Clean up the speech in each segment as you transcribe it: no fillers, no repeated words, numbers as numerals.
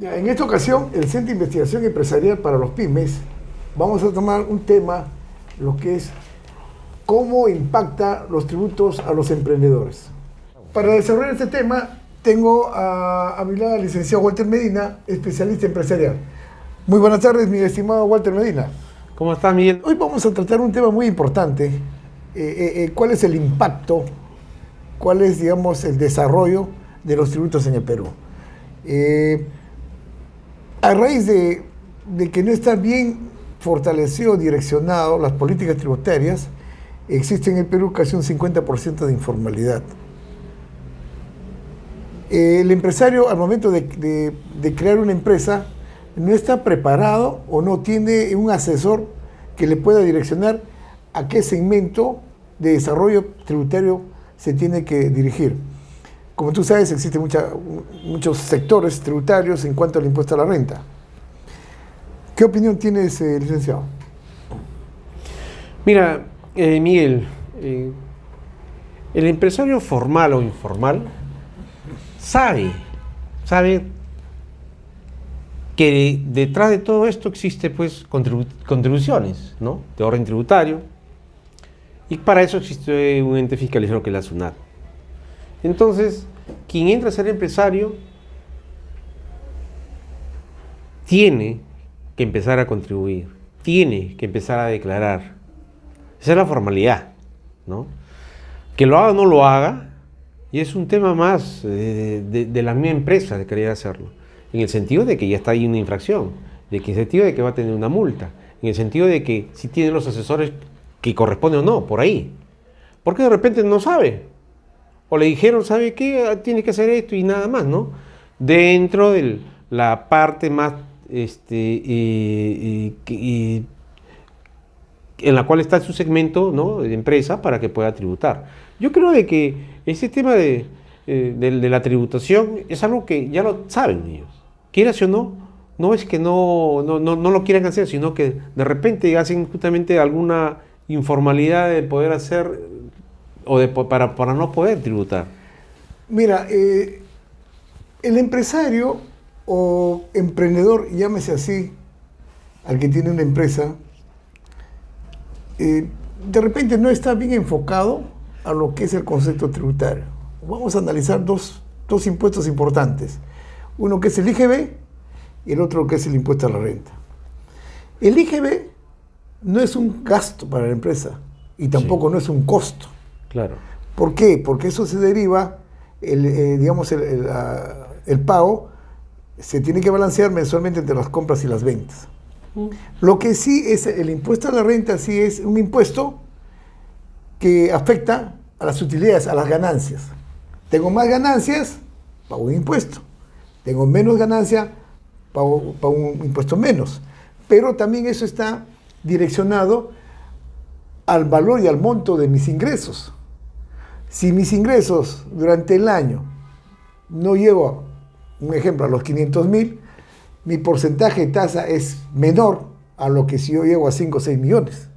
Ya, en esta ocasión, el Centro de Investigación Empresarial para los Pymes, vamos a tomar un tema, lo que es cómo impacta los tributos a los emprendedores. Para desarrollar este tema, tengo a mi lado al licenciado Walter Medina, especialista empresarial. Muy buenas tardes, mi estimado Walter Medina. ¿Cómo estás, Miguel? Hoy vamos a tratar un tema muy importante. ¿Cuál es el impacto? ¿Cuál es, digamos, el desarrollo de los tributos en el Perú? A raíz de que no está bien fortalecido, direccionado las políticas tributarias, existe en el Perú casi un 50% de informalidad. El empresario, al momento de crear una empresa, no está preparado o no tiene un asesor que le pueda direccionar a qué segmento de desarrollo tributario se tiene que dirigir. Como tú sabes, existen muchos sectores tributarios en cuanto al impuesto a la renta. ¿Qué opinión tienes, licenciado? Mira, Miguel, el empresario formal o informal sabe que detrás de todo esto existe pues contribuciones, ¿no?, de orden tributario, y para eso existe un ente fiscalizador que es la SUNAT. Entonces, quien entra a ser empresario tiene que empezar a contribuir, tiene que empezar a declarar. Esa es la formalidad, ¿no? Que lo haga o no lo haga, y es un tema más de la misma empresa de querer hacerlo, en el sentido de que ya está ahí una infracción, en el sentido de que va a tener una multa, en el sentido de que si tiene los asesores que corresponden o no, por ahí. Porque de repente no sabe. O le dijeron, ¿sabe qué? Tiene que hacer esto y nada más, ¿no? Dentro de la parte más en la cual está su segmento, ¿no?, de empresa para que pueda tributar. Yo creo de que ese tema de la tributación es algo que ya lo saben ellos. Quieras o no, no es que no lo quieran hacer, sino que de repente hacen justamente alguna informalidad de poder hacer o para no poder tributar. Mira, el empresario o emprendedor, llámese así, al que tiene una empresa, de repente no está bien enfocado a lo que es el concepto tributario. Vamos a analizar dos impuestos importantes. Uno que es el IGB y el otro que es el impuesto a la renta. El IGB no es un gasto para la empresa y tampoco no es un costo. Claro. ¿Por qué? Porque eso se deriva, el pago se tiene que balancear mensualmente entre las compras y las ventas. Lo que sí es el impuesto a la renta, sí es un impuesto que afecta a las utilidades, a las ganancias. Tengo más ganancias, pago un impuesto. Tengo menos ganancia, pago un impuesto menos. Pero también eso está direccionado al valor y al monto de mis ingresos. Si mis ingresos durante el año no llego, un ejemplo, a los 500.000, mi porcentaje de tasa es menor a lo que si yo llego a 5 o 6 millones,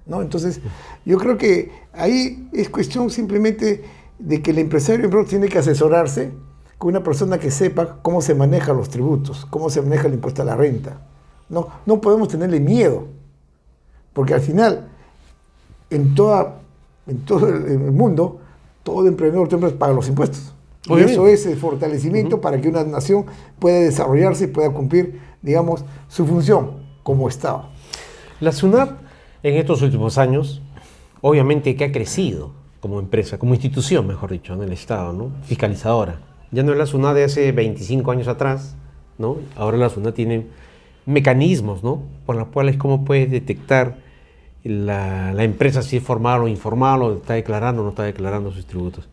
¿no? Entonces, yo creo que ahí es cuestión simplemente de que el empresario tiene que asesorarse con una persona que sepa cómo se manejan los tributos, cómo se maneja el impuesto a la renta. No podemos tenerle miedo, porque al final, en todo el mundo, todo emprendedor paga los impuestos. Y eso es el fortalecimiento para que una nación pueda desarrollarse y pueda cumplir, digamos, su función como Estado. La SUNAT en estos últimos años, obviamente que ha crecido como empresa, como institución, mejor dicho, en el Estado, ¿no?, fiscalizadora. Ya no es la SUNAT de hace 25 años atrás, ¿no? Ahora la SUNAT tiene mecanismos, ¿no?, por los cuales cómo puede detectar la empresa si es formal o informal, o está declarando o no está declarando sus tributos.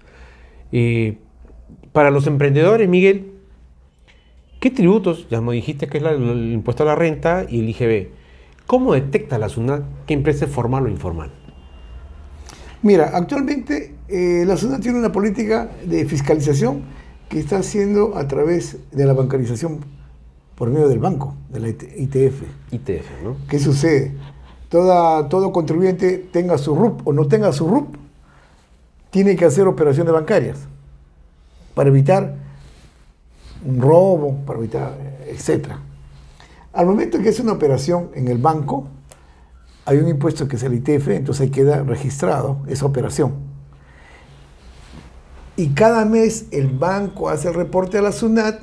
Para los emprendedores, Miguel, ¿qué tributos? Ya nos dijiste que es el impuesto a la renta y el IGB. ¿Cómo detecta la SUNAT qué empresa es formal o informal? Mira, actualmente la SUNAT tiene una política de fiscalización que está haciendo a través de la bancarización por medio del banco, de la ITF. ITF, ¿no? ¿Qué sucede? Todo contribuyente, tenga su RUP o no tenga su RUP, tiene que hacer operaciones bancarias para evitar un robo, para evitar etc. Al momento que es una operación en el banco, hay un impuesto que es el ITF, entonces ahí queda registrado esa operación. Y cada mes el banco hace el reporte a la SUNAT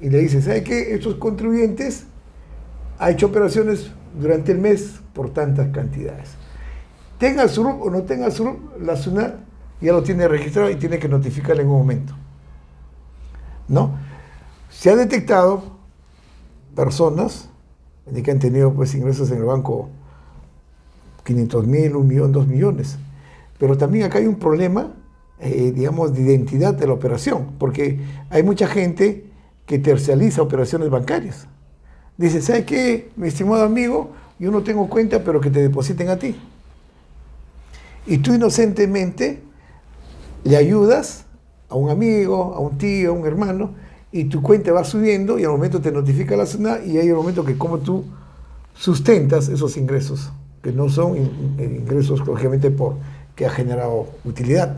y le dice, ¿sabe qué? Estos contribuyentes han hecho operaciones durante el mes por tantas cantidades. Tenga SURUP o no tenga SURUP, la SUNAT ya lo tiene registrado y tiene que notificarle en un momento, ¿no? Se ha detectado personas que han tenido pues ingresos en el banco 500.000, 1 millón, 2 millones. Pero también acá hay un problema, digamos, de identidad de la operación, porque hay mucha gente que tercializa operaciones bancarias. Dice, ¿sabe qué, mi estimado amigo? Yo no tengo cuenta, pero que te depositen a ti. Y tú inocentemente le ayudas a un amigo, a un tío, a un hermano, y tu cuenta va subiendo y al momento te notifica la SUNAT y hay un momento que como tú sustentas esos ingresos, que no son ingresos lógicamente que ha generado utilidad,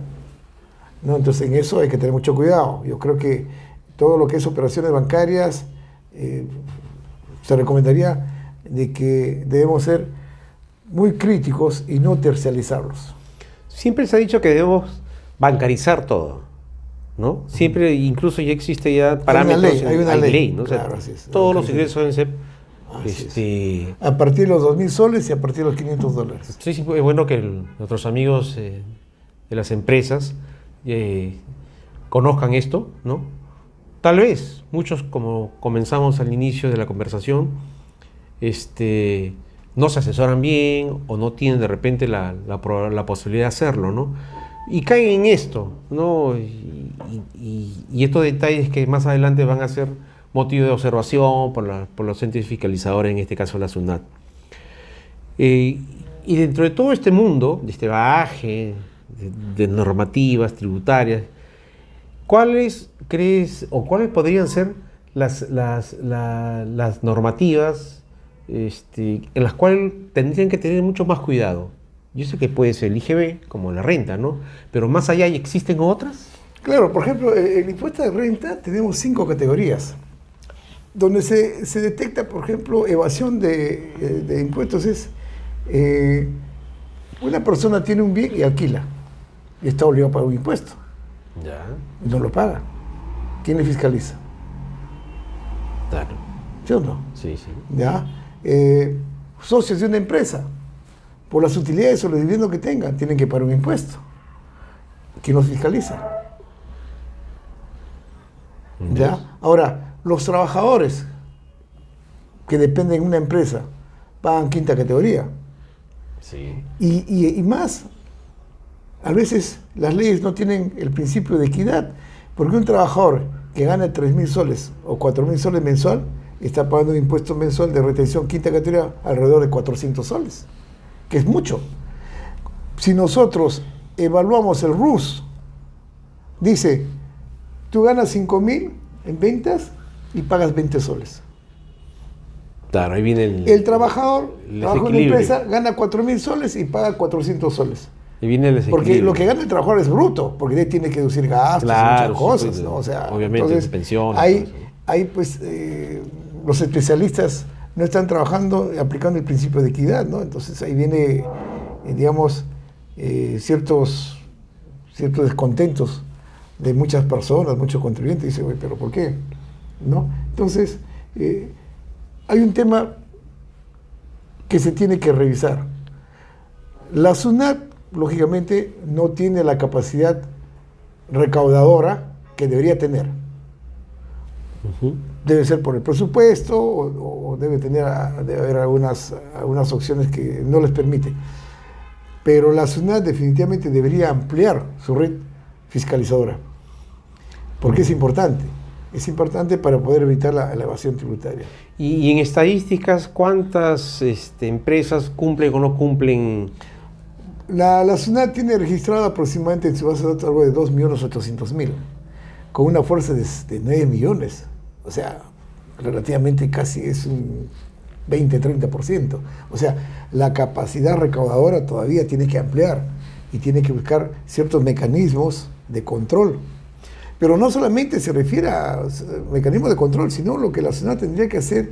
¿no? Entonces en eso hay que tener mucho cuidado. Yo creo que todo lo que es operaciones bancarias se recomendaría de que debemos ser muy críticos y no tercializarlos. Siempre se ha dicho que debemos bancarizar todo, ¿no? Siempre, incluso ya existe ya parámetros, hay una ley, ¿no? Claro, o sea, todos los ingresos deben ser a partir de los 2.000 soles y a partir de los $500. Sí, es bueno que nuestros amigos de las empresas conozcan esto, ¿no? Tal vez muchos, como comenzamos al inicio de la conversación, no se asesoran bien o no tienen de repente la posibilidad de hacerlo, ¿no? Y caen en esto, ¿no? Y estos detalles que más adelante van a ser motivo de observación por los entes fiscalizadores, en este caso la SUNAT. Y dentro de todo este mundo, de este bagaje de normativas tributarias, ¿cuáles crees o cuáles podrían ser las normativas en las cuales tendrían que tener mucho más cuidado? Yo sé que puede ser el IGB, como la renta, ¿no? Pero más allá, ¿existen otras? Claro, por ejemplo, el impuesto de renta tenemos 5 categorías. Donde se detecta, por ejemplo, evasión de impuestos es una persona tiene un bien y alquila y está obligado a pagar un impuesto. Ya. Y no lo paga. ¿Quién le fiscaliza? Claro. ¿Sí o no? Sí, sí. ¿Ya? Socios de una empresa, por las utilidades o los dividendos que tengan, tienen que pagar un impuesto. ¿Quién los fiscaliza? ¿Ya? Ahora, los trabajadores que dependen de una empresa pagan 5ª categoría. Sí. Y más, a veces las leyes no tienen el principio de equidad, porque un trabajador que gana 3.000 soles o 4.000 soles mensual está pagando un impuesto mensual de retención 5ª categoría alrededor de 400 soles, que es mucho. Si nosotros evaluamos el RUS, dice, tú ganas 5.000 en ventas y pagas 20 soles. Claro, ahí viene el trabajador trabaja en una empresa, gana 4.000 soles y paga 400 soles. Y viene el desequilibrio. Porque lo que gana el trabajador es bruto, porque él tiene que deducir gastos, claro, muchas cosas, pues, ¿no? O sea, obviamente, entonces, pensiones. Hay pues, los especialistas no están trabajando, aplicando el principio de equidad, ¿no? Entonces ahí viene, digamos, ciertos descontentos de muchas personas, muchos contribuyentes, dicen, oye, ¿pero por qué? ¿No? Entonces, hay un tema que se tiene que revisar. La SUNAT, lógicamente, no tiene la capacidad recaudadora que debería tener. Debe ser por el presupuesto o debe haber algunas opciones que no les permite. Pero la SUNAT definitivamente debería ampliar su red fiscalizadora, porque es importante. Es importante para poder evitar la evasión tributaria. Y en estadísticas, ¿cuántas empresas cumplen o no cumplen? La SUNAT tiene registrado aproximadamente en su base de datos algo de 2.800.000, con una fuerza de 9 millones. O sea, relativamente casi es un 20-30%. O sea, la capacidad recaudadora todavía tiene que ampliar y tiene que buscar ciertos mecanismos de control. Pero no solamente se refiere a mecanismos de control, sino lo que la SUNAT tendría que hacer,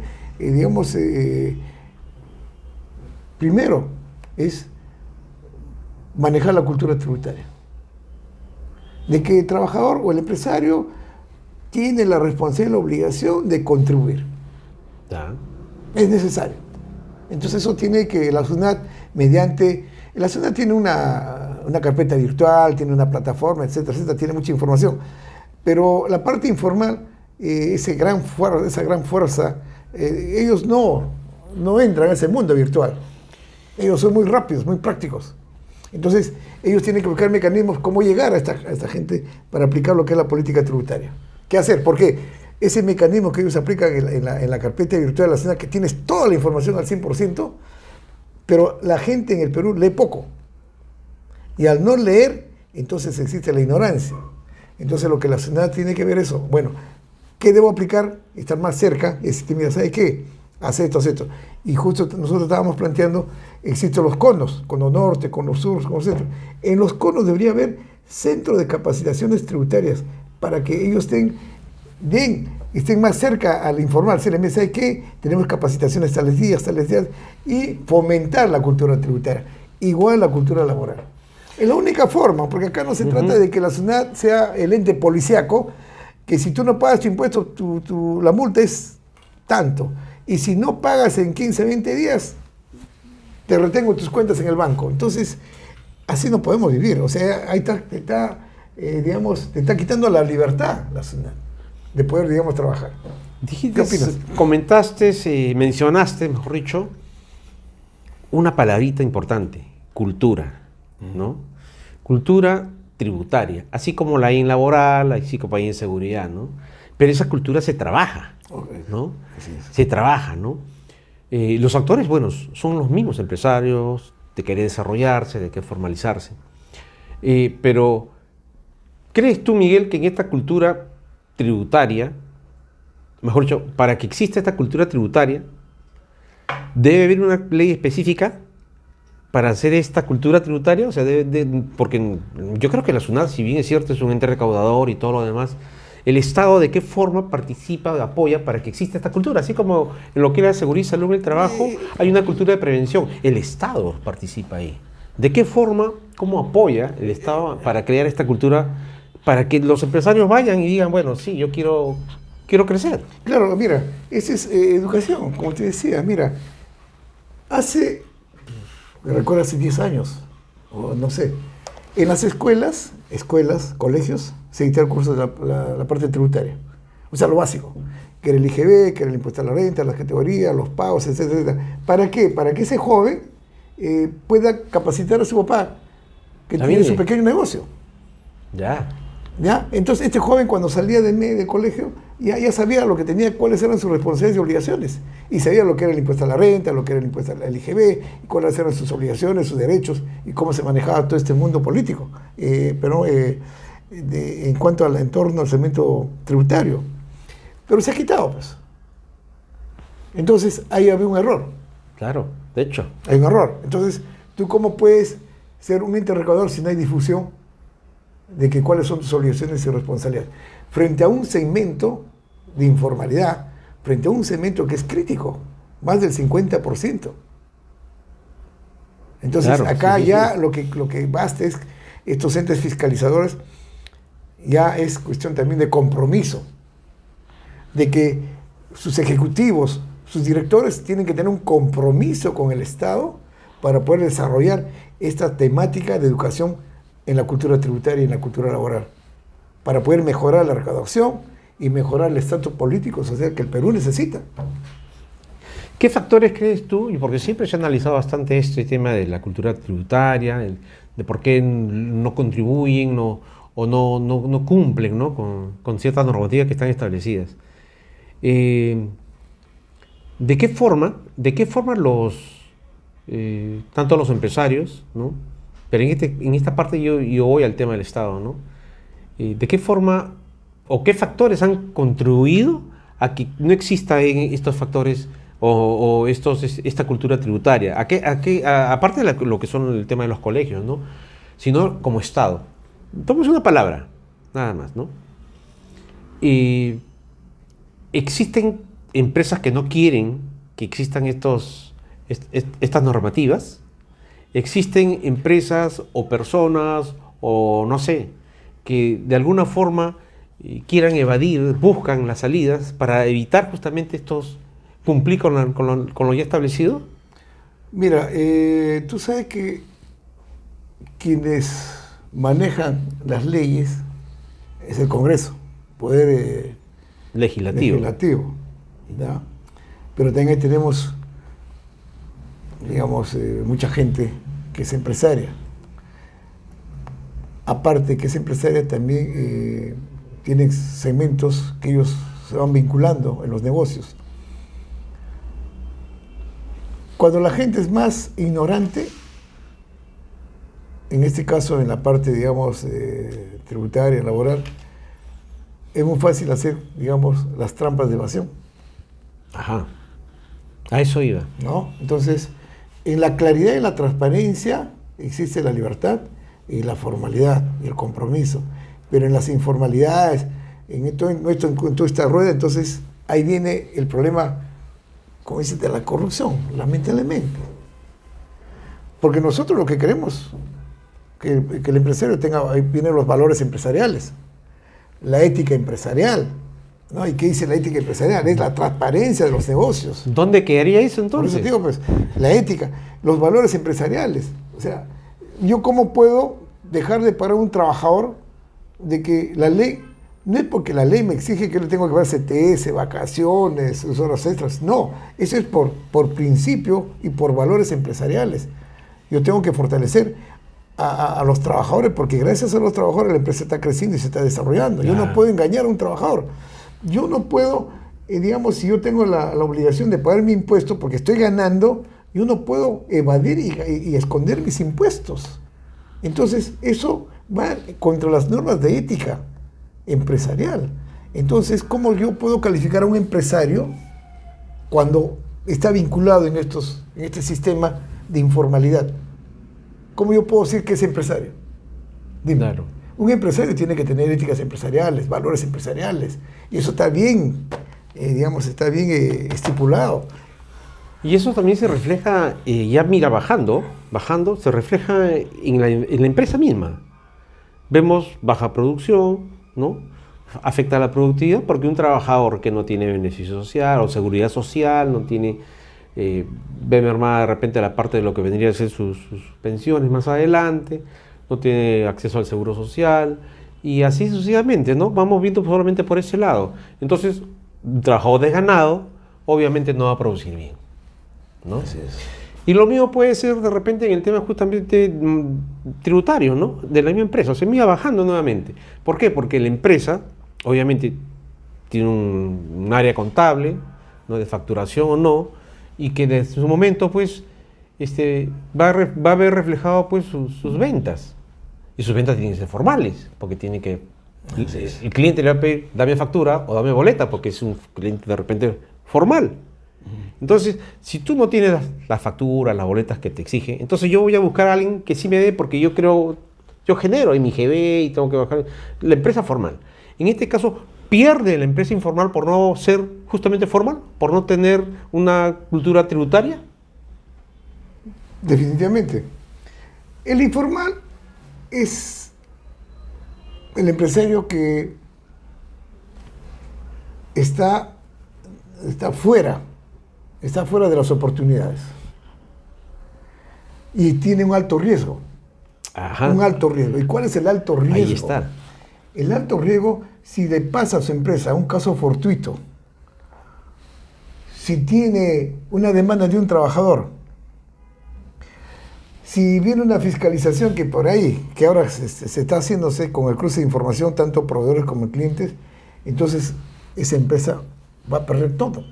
primero, es manejar la cultura tributaria. De que el trabajador o el empresario tiene la responsabilidad y la obligación de contribuir. Ya. Es necesario. Entonces eso tiene que la SUNAT, la SUNAT tiene una carpeta virtual, tiene una plataforma, etcétera, etcétera, tiene mucha información. Pero la parte informal, esa gran fuerza, ellos no entran a ese mundo virtual. Ellos son muy rápidos, muy prácticos. Entonces, ellos tienen que buscar mecanismos cómo llegar a esta gente para aplicar lo que es la política tributaria. ¿Qué hacer? Porque ese mecanismo que ellos aplican en la carpeta virtual de la SUNAT, que tienes toda la información al 100%, pero la gente en el Perú lee poco. Y al no leer, entonces existe la ignorancia. Entonces, lo que la SUNAT tiene que ver es eso. Bueno, ¿qué debo aplicar? Estar más cerca. Es decir, mira, ¿sabes qué? Hace esto. Y justo nosotros estábamos planteando, existen los conos, cono norte, cono sur, cono centro. En los conos debería haber centros de capacitaciones tributarias para que ellos estén más cerca al informal. Se les dice, ¿sabes qué? Tenemos capacitaciones tales días, y fomentar la cultura tributaria, igual la cultura laboral. Es la única forma, porque acá no se trata de que la SUNAT sea el ente policíaco, que si tú no pagas tu impuesto, la multa es tanto. Y si no pagas en 15, 20 días, te retengo tus cuentas en el banco. Entonces, así no podemos vivir. O sea, ahí te está quitando la libertad la SUNAT de poder, trabajar. Dijiste, ¿Qué opinas? Comentaste, mencionaste, mejor dicho, una palabrita importante, cultura, ¿no? Cultura tributaria, así como la hay en laboral, así como hay en seguridad, ¿no? Pero esa cultura se trabaja, ¿no? Se trabaja, ¿no? Los actores, bueno, son los mismos empresarios, de querer desarrollarse, de querer formalizarse. Pero, ¿crees tú, Miguel, que en esta cultura tributaria, mejor dicho, para que exista esta cultura tributaria, debe haber una ley específica para hacer esta cultura tributaria? O sea, porque yo creo que la SUNAT, si bien es cierto, es un ente recaudador y todo lo demás, el Estado de qué forma participa, apoya para que exista esta cultura. Así como en lo que era seguridad y salud en el trabajo, hay una cultura de prevención. El Estado participa ahí. ¿De qué forma, cómo apoya el Estado para crear esta cultura, para que los empresarios vayan y digan, bueno, sí, yo quiero crecer? Claro, mira, esa es educación, como te decía. Mira, recuerdo hace 10 años, o no sé, en las escuelas, colegios, se dictaba el curso de la parte tributaria. O sea, lo básico, que era el IGB, que era el impuesto a la renta, las categorías, los pagos, etcétera, etcétera. ¿Para qué? Para que ese joven pueda capacitar a su papá, que tiene su pequeño negocio. ¿Ya? Entonces, este joven, cuando salía de colegio, ya sabía lo que tenía, cuáles eran sus responsabilidades y obligaciones. Y sabía lo que era el impuesto a la renta, lo que era el impuesto al IGB, y cuáles eran sus obligaciones, sus derechos, y cómo se manejaba todo este mundo político. En cuanto al entorno, al segmento tributario. Pero se ha quitado, pues. Entonces, ahí había un error. Claro, de hecho. Hay un error. Entonces, ¿tú cómo puedes ser un ente recaudador si no hay difusión de que cuáles son tus obligaciones y responsabilidades? Frente a un segmento de informalidad, frente a un segmento que es crítico, más del 50%. Entonces, claro, acá sí. Lo que basta es estos entes fiscalizadores, ya es cuestión también de compromiso, de que sus ejecutivos, sus directores tienen que tener un compromiso con el Estado para poder desarrollar esta temática de educación en la cultura tributaria y en la cultura laboral, para poder mejorar la recaudación y mejorar el estatus político social que el Perú necesita. ¿Qué factores crees tú? Y porque siempre se ha analizado bastante este tema de la cultura tributaria, de por qué no contribuyen o no cumplen, ¿no? con ciertas normativas que están establecidas. ¿De qué forma tanto los empresarios, ¿no? Pero en esta parte yo voy al tema del Estado, ¿no? ¿De qué forma o qué factores han contribuido a que no exista estos factores o esta cultura tributaria? Aparte de lo que son el tema de los colegios, ¿no? Sino como Estado. Tomemos una palabra, nada más, ¿no? existen empresas que no quieren que existan estas normativas. Existen empresas o personas o no sé, que de alguna forma quieran evadir, buscan las salidas para evitar justamente cumplir con lo ya establecido. Mira, tú sabes que quienes manejan las leyes es el Congreso, poder legislativo. ¿Ya? Pero también tenemos, digamos, mucha gente que es empresaria. Aparte que es empresaria, también tienen segmentos que ellos se van vinculando en los negocios. Cuando la gente es más ignorante, en este caso en la parte, digamos, tributaria, laboral, es muy fácil hacer, digamos, las trampas de evasión. Ajá, a eso iba. ¿No? Entonces, en la claridad y la transparencia existe la libertad y la formalidad y el compromiso. Pero en las informalidades, en toda esta rueda, entonces ahí viene el problema, como dices, de la corrupción, lamentablemente. Porque nosotros lo que queremos, que el empresario tenga, ahí vienen los valores empresariales, la ética empresarial, ¿no? ¿Y qué dice la ética empresarial? Es la transparencia de los negocios. ¿Dónde quedaría eso entonces? Por eso digo, pues, la ética, los valores empresariales. O sea, ¿yo cómo puedo dejar de pagar a un trabajador de que la ley, no es porque la ley me exige que yo le tengo que dar CTS, vacaciones, horas extras? No, eso es por principio y por valores empresariales. Yo tengo que fortalecer a los trabajadores, porque gracias a los trabajadores la empresa está creciendo y se está desarrollando. Yo no puedo engañar a un trabajador. Yo no puedo, digamos, si yo tengo la obligación de pagar mi impuesto porque estoy ganando, yo no puedo evadir y esconder mis impuestos. Entonces, eso va contra las normas de ética empresarial. Entonces, ¿cómo yo puedo calificar a un empresario cuando está vinculado en este sistema de informalidad? ¿Cómo yo puedo decir que es empresario? Dime. Claro. Un empresario tiene que tener éticas empresariales, valores empresariales, y eso está bien, digamos, está bien estipulado. Y eso también se refleja, ya mira, bajando, se refleja en la empresa misma. Vemos baja producción, ¿no? Afecta a la productividad porque un trabajador que no tiene beneficio social o seguridad social, no tiene, ve mermada de repente la parte de lo que vendría a ser sus pensiones más adelante, no tiene acceso al seguro social y así sucesivamente, ¿no? Vamos viendo solamente por ese lado. Entonces, un trabajador desganado obviamente no va a producir bien, ¿no? Así es. Y lo mío puede ser de repente en el tema justamente tributario, ¿no? De la misma empresa, o sea, me iba bajando nuevamente. ¿Por qué? Porque la empresa, obviamente, tiene un área contable, ¿no? De facturación o no, y que desde su momento, pues, va a ver reflejado, pues, sus ventas. Y sus ventas tienen que ser formales, porque tiene que... El cliente le va a pedir, dame factura o dame boleta, porque es un cliente de repente formal. Entonces, si tú no tienes las facturas, las boletas que te exigen, entonces yo voy a buscar a alguien que sí me dé, porque yo genero en mi GB y tengo que bajar la empresa formal. En este caso, pierde la empresa informal por no ser justamente formal, por no tener una cultura tributaria. Definitivamente. El informal es el empresario que está fuera de las oportunidades y tiene un alto riesgo. Ajá. Un alto riesgo. ¿Y cuál es el alto riesgo? Ahí está. El alto riesgo, si le pasa a su empresa un caso fortuito, si tiene una demanda de un trabajador, si viene una fiscalización que por ahí, que ahora se está haciéndose con el cruce de información, tanto proveedores como clientes, entonces esa empresa va a perder todo.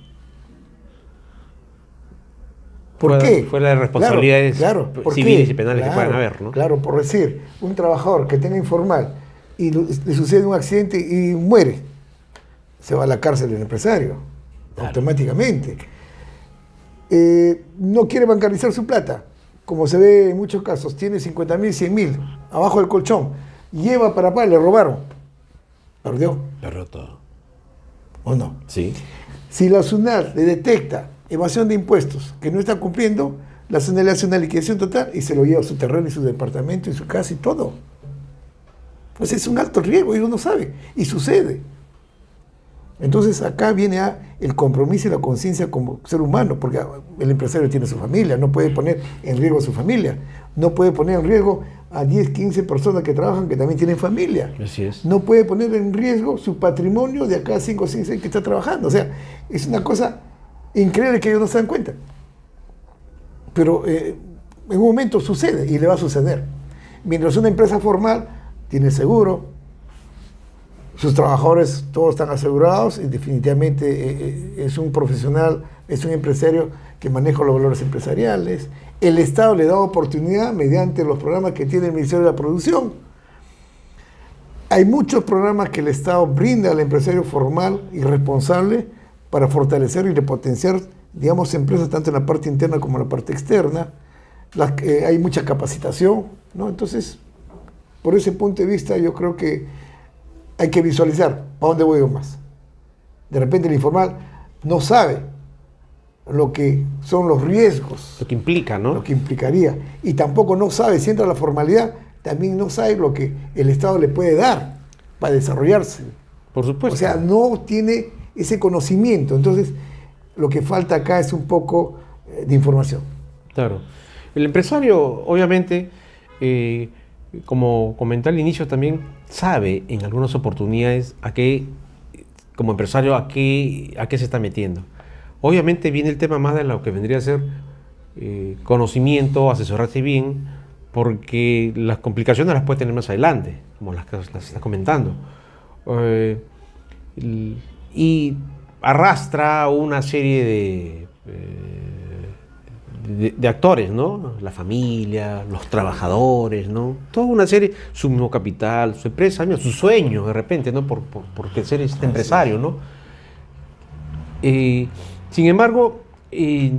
¿Por qué? Fuera de responsabilidades civiles y penales que puedan haber, ¿no? Claro, por decir, un trabajador que tenga informal y le sucede un accidente y muere, se va a la cárcel el empresario, automáticamente. No quiere bancarizar su plata, como se ve en muchos casos, tiene 50.000, 100.000 abajo del colchón, lleva para le robaron, perdió Perdió todo. ¿O no? Sí. Si la SUNAT le detecta evasión de impuestos que no está cumpliendo, la SUNAT le hace una liquidación total y se lo lleva a su terreno y su departamento y su casa y todo. Pues es un alto riesgo y uno sabe, y sucede. Entonces acá viene el compromiso y la conciencia como ser humano, porque el empresario tiene su familia, no puede poner en riesgo a su familia, no puede poner en riesgo a 10, 15 personas que trabajan que también tienen familia. Así es. No puede poner en riesgo su patrimonio de acá 5 o 6 que está trabajando. O sea, es una cosa increíble que ellos no se dan cuenta. Pero en un momento sucede y le va a suceder. Mientras una empresa formal tiene seguro, sus trabajadores todos están asegurados y definitivamente es un profesional, es un empresario que maneja los valores empresariales. El Estado le da oportunidad mediante los programas que tiene el Ministerio de la Producción. Hay muchos programas que el Estado brinda al empresario formal y responsable para fortalecer y repotenciar, digamos, empresas tanto en la parte interna como en la parte externa. Hay mucha capacitación, ¿no? Entonces, por ese punto de vista, yo creo que hay que visualizar para dónde voy yo más. De repente el informal no sabe lo que son los riesgos. Lo que implica, ¿no? Lo que implicaría. Y tampoco no sabe, si entra a la formalidad, también no sabe lo que el Estado le puede dar para desarrollarse. Por supuesto. O sea, no tiene ese conocimiento. Entonces, lo que falta acá es un poco de información. Claro. El empresario, obviamente, como comenté al inicio, también sabe en algunas oportunidades como empresario, a qué se está metiendo. Obviamente viene el tema más de lo que vendría a ser conocimiento, asesorarse bien, porque las complicaciones las puede tener más adelante, como las está comentando. Y arrastra una serie de actores, ¿no? La familia, los trabajadores, ¿no? Toda una serie, su mismo capital, su empresa, su sueño de repente, ¿no? Por ser este empresario, ¿no? Sin embargo, y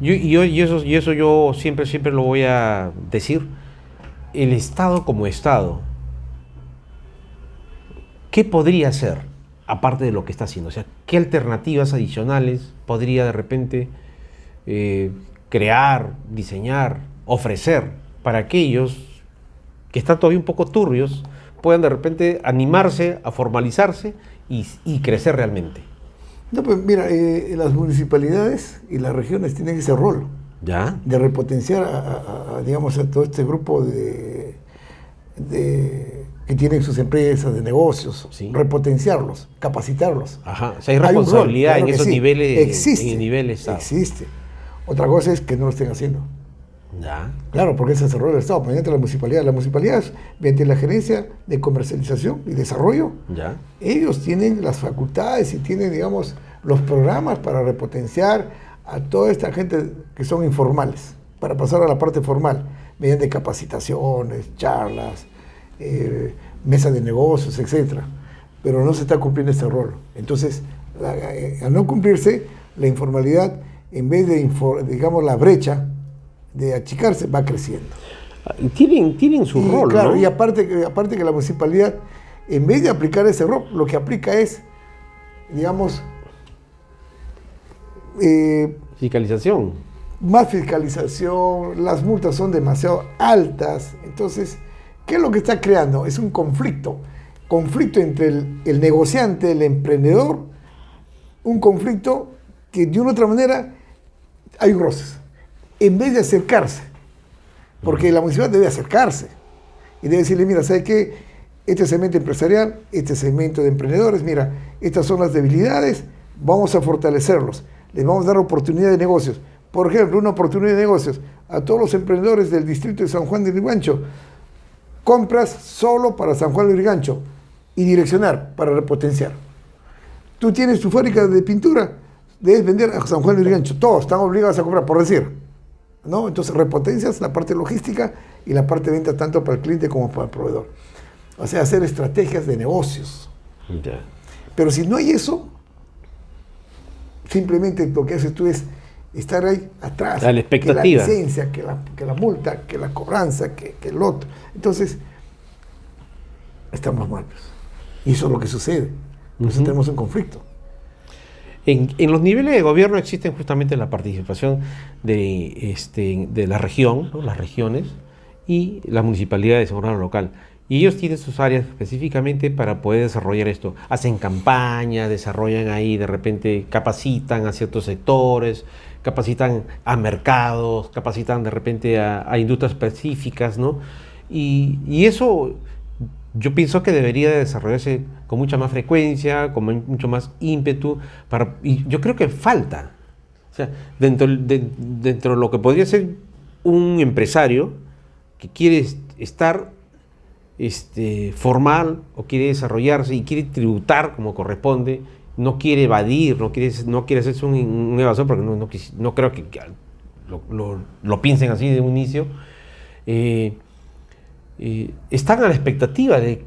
eso yo siempre lo voy a decir, el Estado como Estado, ¿qué podría hacer aparte de lo que está haciendo? O sea, ¿qué alternativas adicionales podría de repente crear, diseñar, ofrecer para aquellos que están todavía un poco turbios, puedan de repente animarse a formalizarse y crecer realmente? No, pues mira, las municipalidades y las regiones tienen ese rol. ¿Ya? De repotenciar digamos, a todo este grupo que tienen sus empresas de negocios, sí, repotenciarlos, capacitarlos. Ajá, o sea, hay responsabilidad rol, claro, en esos sí, niveles. existe, en el nivel Estado. Existe. Otra cosa es que no lo estén haciendo. Ya. Claro, porque ese es el rol del Estado, mediante la municipalidad. La municipalidad, mediante la gerencia de comercialización y desarrollo, Ya. ellos tienen las facultades y tienen, digamos, los programas para repotenciar a toda esta gente que son informales, para pasar a la parte formal, mediante capacitaciones, charlas, mesas de negocios, etc. Pero no se está cumpliendo este rol. Entonces, al no cumplirse, la informalidad, en vez de, digamos, la brecha de achicarse, va creciendo. Tienen su rol, claro, ¿no? Y aparte que la municipalidad, en vez de aplicar ese rol, lo que aplica es, digamos, fiscalización. Más fiscalización, las multas son demasiado altas. Entonces, ¿qué es lo que está creando? Es un conflicto entre el negociante, el emprendedor, un conflicto que de una u otra manera hay roces. En vez de acercarse, porque la municipalidad debe acercarse y debe decirle, mira, ¿sabe qué? Este segmento empresarial, este segmento de emprendedores, mira, estas son las debilidades, vamos a fortalecerlos, les vamos a dar oportunidad de negocios. Por ejemplo, una oportunidad de negocios a todos los emprendedores del distrito de San Juan de Lurigancho, compras solo para San Juan de Lurigancho y direccionar para repotenciar. Tú tienes tu fábrica de pintura, debes vender a San Juan de Lurigancho, todos están obligados a comprar, por decir, ¿no? Entonces repotencias la parte logística y la parte de venta tanto para el cliente como para el proveedor. O sea, hacer estrategias de negocios. Ya. Pero si no hay eso, simplemente lo que haces tú es estar ahí atrás. La expectativa. Que la licencia, que la multa, que la cobranza, que el otro. Entonces, estamos mal. Y eso es lo que sucede. Entonces tenemos un conflicto. En los niveles de gobierno existen justamente la participación de la región, ¿no? Las regiones y las municipalidades de gobierno local. Y ellos tienen sus áreas específicamente para poder desarrollar esto. Hacen campaña, desarrollan ahí, de repente capacitan a ciertos sectores, capacitan a mercados, capacitan de repente a industrias específicas, ¿no? Y eso yo pienso que debería de desarrollarse con mucha más frecuencia, con mucho más ímpetu, y yo creo que falta. O sea, dentro de lo que podría ser un empresario que quiere estar formal o quiere desarrollarse y quiere tributar como corresponde, no quiere evadir, no quiere hacerse un evasor, porque no creo que lo piensen así de un inicio. Están a la expectativa de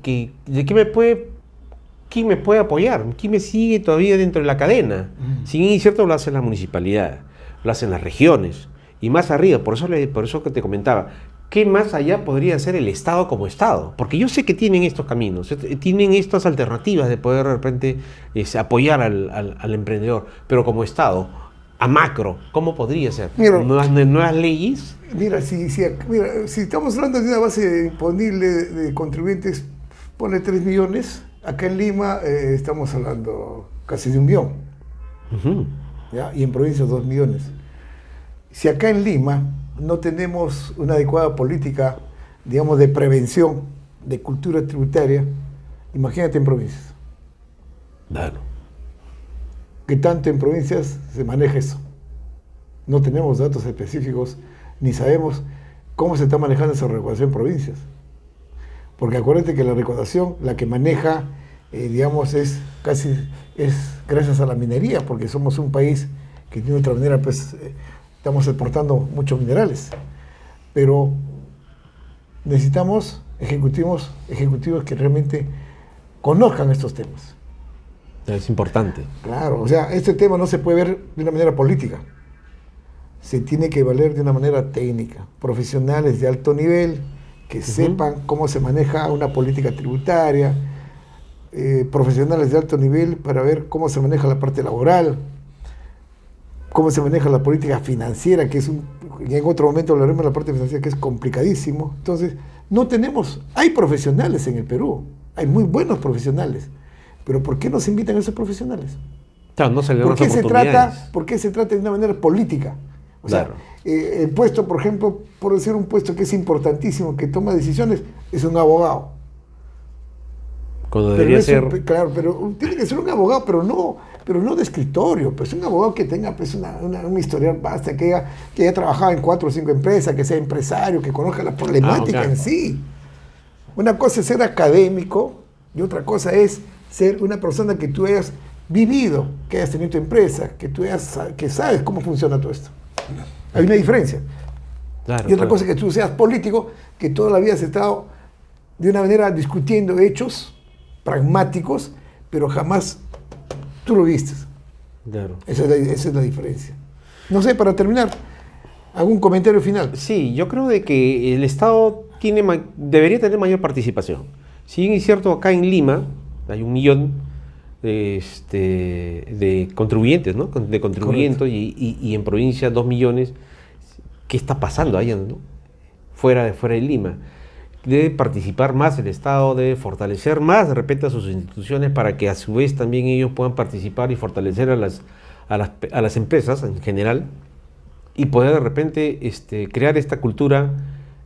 quién me puede apoyar, quién me sigue todavía dentro de la cadena. Si bien es cierto, lo hace la municipalidad, lo hacen las regiones y más arriba. Por eso que te comentaba, ¿qué más allá podría hacer el Estado como Estado? Porque yo sé que tienen estos caminos, tienen estas alternativas de poder de repente apoyar al emprendedor, pero como Estado, a macro, ¿cómo podría ser? Mira, ¿Nuevas leyes? Mira, si estamos hablando de una base imponible de contribuyentes, ponle 3 millones, acá en Lima estamos hablando casi de 1 millón, ¿ya? Y en provincias 2 millones. Si acá en Lima no tenemos una adecuada política, digamos, de prevención, de cultura tributaria, imagínate en provincias. Claro. ¿Qué tanto en provincias se maneja eso? No tenemos datos específicos, ni sabemos cómo se está manejando esa recaudación en provincias. Porque acuérdate que la recaudación, la que maneja, digamos, es gracias a la minería, porque somos un país que de otra manera, pues, estamos exportando muchos minerales, pero necesitamos ejecutivos que realmente conozcan estos temas. Es importante. Claro, o sea, este tema no se puede ver de una manera política, se tiene que valer de una manera técnica, profesionales de alto nivel, que sepan cómo se maneja una política tributaria, profesionales de alto nivel para ver cómo se maneja la parte laboral, cómo se maneja la política financiera, y en otro momento hablaremos de la parte financiera, que es complicadísimo. Entonces, hay profesionales en el Perú, hay muy buenos profesionales, pero ¿por qué no se invitan a esos profesionales? Claro, no se le dan ¿Por qué se trata de una manera política? O sea, el puesto, por ejemplo, por decir un puesto que es importantísimo, que toma decisiones, es un abogado. Cuando debería ser... Claro, pero tiene que ser un abogado, pero no de escritorio, pues un abogado que tenga pues una historial vasta, que haya trabajado en 4 o 5 empresas, que sea empresario, que conozca la problemática en sí. Una cosa es ser académico y otra cosa es ser una persona que tú hayas vivido, que hayas tenido tu empresa, que sabes cómo funciona todo esto. Hay una diferencia. Claro, y otra cosa es que tú seas político, que toda la vida has estado de una manera discutiendo hechos pragmáticos, pero jamás tú lo viste. Claro. Esa es la diferencia. No sé, para terminar, ¿algún comentario final? Sí, yo creo de que el Estado debería tener mayor participación. Si bien es cierto, acá en Lima hay 1 millón de contribuyentes, ¿no? De contribuyentes y en provincia 2 millones. ¿Qué está pasando allá, ¿no? Fuera de Lima? Debe participar más el Estado, debe fortalecer más de repente a sus instituciones para que a su vez también ellos puedan participar y fortalecer a las empresas en general y poder de repente crear esta cultura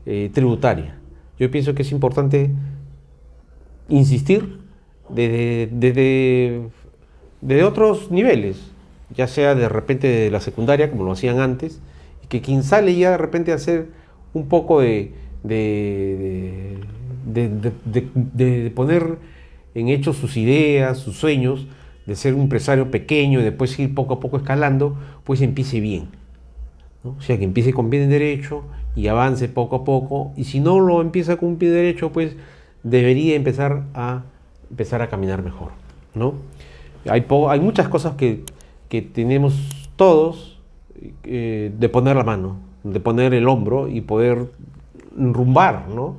tributaria. Yo pienso que es importante insistir desde otros niveles, ya sea de repente de la secundaria, como lo hacían antes, y que quien sale ya de repente a hacer un poco de poner en hechos sus ideas, sus sueños, de ser un empresario pequeño y después ir poco a poco escalando, pues empiece bien, ¿no? O sea, que empiece con pie derecho y avance poco a poco, y si no lo empieza con un pie derecho, pues debería empezar a caminar mejor, ¿no? Hay muchas cosas que tenemos todos de poner la mano, de poner el hombro y poder rumbar, ¿no?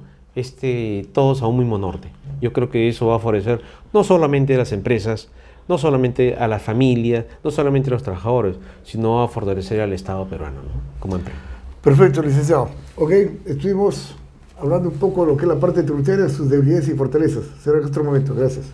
Todos a un mismo norte. Yo creo que eso va a favorecer no solamente a las empresas, no solamente a las familias, no solamente a los trabajadores, sino a fortalecer al Estado peruano, ¿no? Como empresa. Perfecto, licenciado. Ok, estuvimos hablando un poco de lo que es la parte tributaria, sus debilidades y fortalezas. Será en otro momento. Gracias.